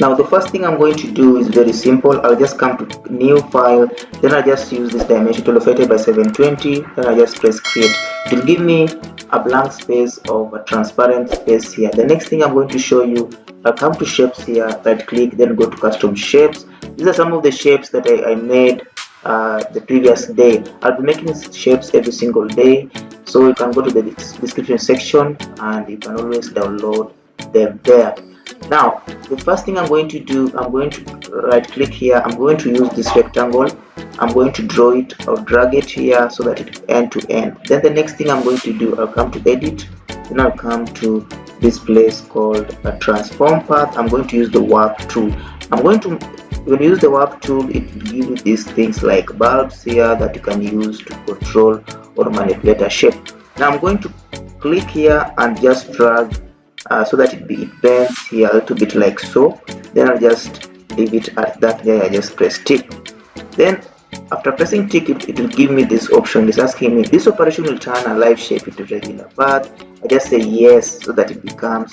Now the first thing I'm going to do is very simple. I'll just come to new file, then I just use this dimension tool of 80 by 720, then I just press create. It will give me a blank space of a transparent space here. The next thing I'm going to show you, I'll come to shapes here, right click, then go to custom shapes. These are some of the shapes that I made the previous day. I'll be making shapes every single day, so you can go to the description section and you can always download them there. Now the first thing I'm going to do, I'm going to right click here, I'm going to use this rectangle, I'm going to draw it or drag it here so that it's end to end. Then the next thing I'm going to do, I'll come to edit, then I'll come to this place called a transform path. I'm going to use the warp tool. When you use the warp tool, it will give you these things like bulbs here that you can use to control or manipulate a shape. Now I'm going to click here and just drag so that it bends here a little bit like so. Then I'll just leave it at that. There I just press tick. Then after pressing tick, it will give me this option. It's asking me, this operation will turn a live shape into regular path. I just say yes so that it becomes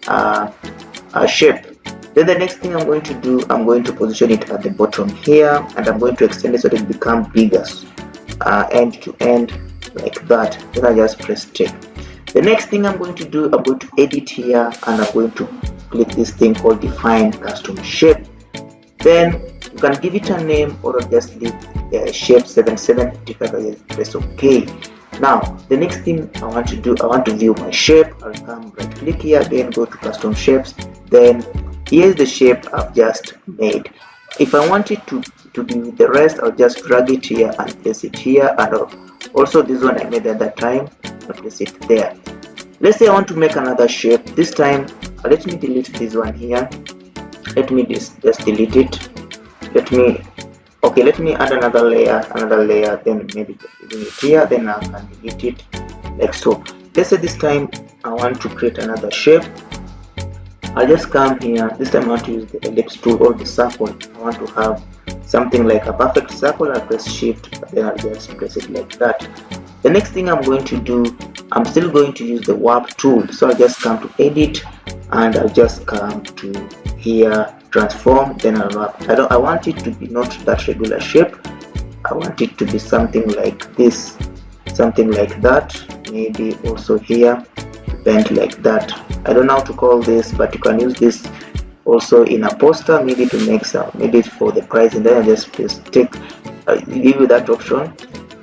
a shape. Then the next thing I'm going to do, I'm going to position it at the bottom here, and I'm going to extend it so that it becomes bigger, end to end like that. Then I just press tick. The next thing I'm going to do, I'm going to edit here, and I'm going to click this thing called define custom shape. Then you can give it a name or just leave shape 7755 and just press OK. Now the next thing I want to do, I want to view my shape. I'll come right click here again, go to custom shapes. Then here's the shape I've just made. If I want it to be the rest, I'll just drag it here and place it here, and also this one I made at that time, I'll place it there. Let's say I want to make another shape. This time let me delete this one here. Let me just delete it. Let me add another layer, then maybe bring it here, then I can delete it like so. Let's say this time I want to create another shape. I'll just come here. This time I want to use the ellipse tool or the circle. I want to have something like a perfect circle. I'll press shift, then I'll just press it like that. The next thing I'm going to do, I'm still going to use the warp tool. So I'll just come to edit, and I'll just come to here, transform, then I'll warp. I want it to be not that regular shape. I want it to be something like this, something like that. Maybe also here, bent like that. I don't know how to call this, but you can use this also in a poster, maybe to make some, maybe for the price, and then I just give you that option.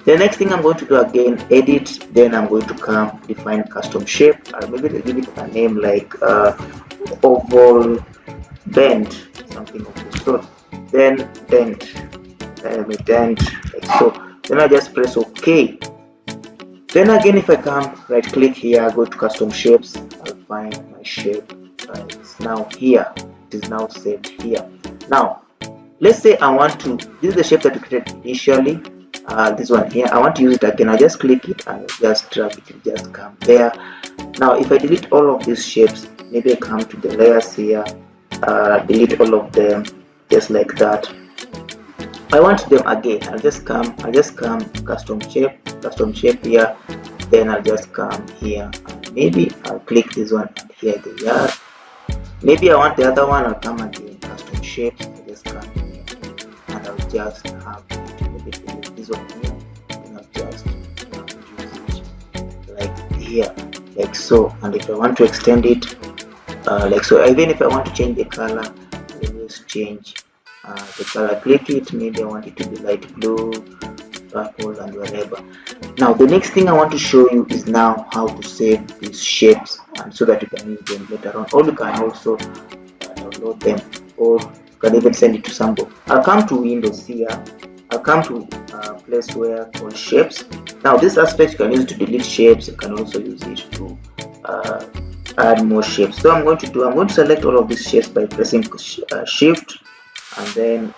The next thing I'm going to do again, edit, then I'm going to come define custom shape. Maybe give it a name like oval bend, something of this sort. Then bend, like so. Then I just press OK. Then again, if I come right click here, go to custom shapes, I'll find my shape. It's now here. It is now saved here. Now let's say I want to, this is the shape that we created initially, this one here. I want to use it again. I just click it and just drag it, will just come there. Now if I delete all of these shapes, maybe I come to the layers here, delete all of them just like that. I want them again. I'll just come custom shape here, then I'll just come here, and maybe I'll click this one, and here they are. Maybe I want the other one. I'll come again, custom shapes. I just come here, and I'll just have maybe this one here, and I'll just use it like here, like so. And if I want to extend it like so, even if I want to change the color, I always change the color. Click it, maybe I want it to be light blue, purple, and whatever. Now the next thing I want to show you is now how to save these shapes, and so that you can use them later on, or you can also download them, or you can even send it to somebody. I'll come to Windows here. I'll come to a place where called shapes. Now this aspect you can use to delete shapes. You can also use it to add more shapes. So I'm going to select all of these shapes by pressing shift and then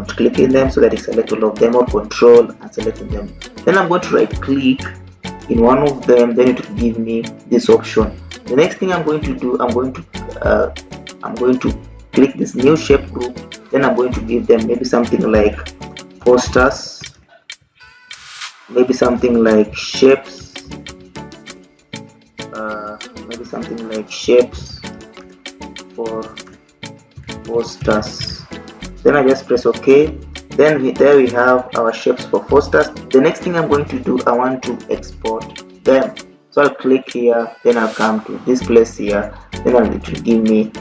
clicking them so that it selects all of them, or control and selecting them. Then I'm going to right click in one of them, then it will give me this option. The next thing I'm going to do, I'm going to click this new shape group, then I'm going to give them maybe something like posters, maybe something like shapes, maybe something like shapes for posters. Then I just press OK. Then there we have our shapes for posters. The next thing I'm going to do, I want to export them. So I'll click here, then I'll come to this place here, then it will give me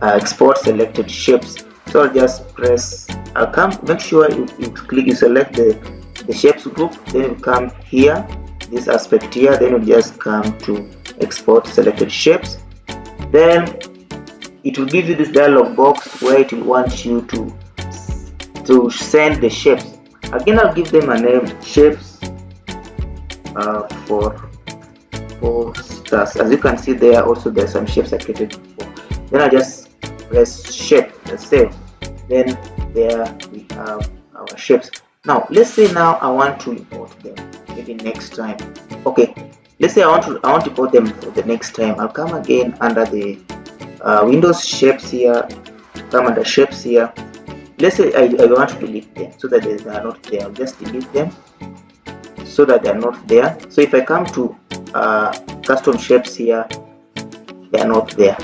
export selected shapes. So I'll just press, make sure you select the shapes group, then you come here, this aspect here, then you just come to export selected shapes. Then it will give you this dialog box where it will want you to send the shapes. Again, I'll give them a name, shapes for posters. As you can see there, also there are some shapes I created before. Then I just press shape, save. Then there we have our shapes. Now let's say now I want to import them maybe next time. Okay, let's say I want to import them for the next time. I'll come again under the Windows shapes here, come under shapes here. Let's say I want to delete them so that they are not there. I'll just delete them so that they are not there. So if I come to custom shapes here, they are not there.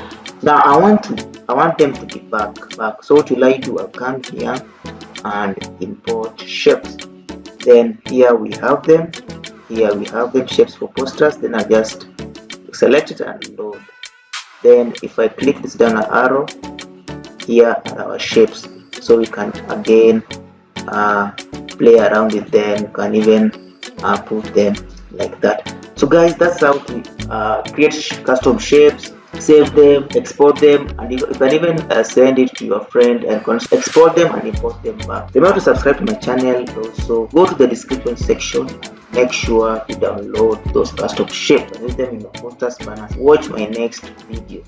Now I want them to be back. So what will I do? I'll come here and import shapes. Then here we have them. Here we have them, shapes for posters. Then I just select it and load. Then if I click this down arrow, here are our shapes. So we can again play around with them. You can even put them like that. So guys, that's how to create custom shapes, save them, export them, and you can even send it to your friend and export them and import them back. Remember to subscribe to my channel. Also go to the description section and make sure to download those custom shapes and use them in your posters, banners. Watch my next video.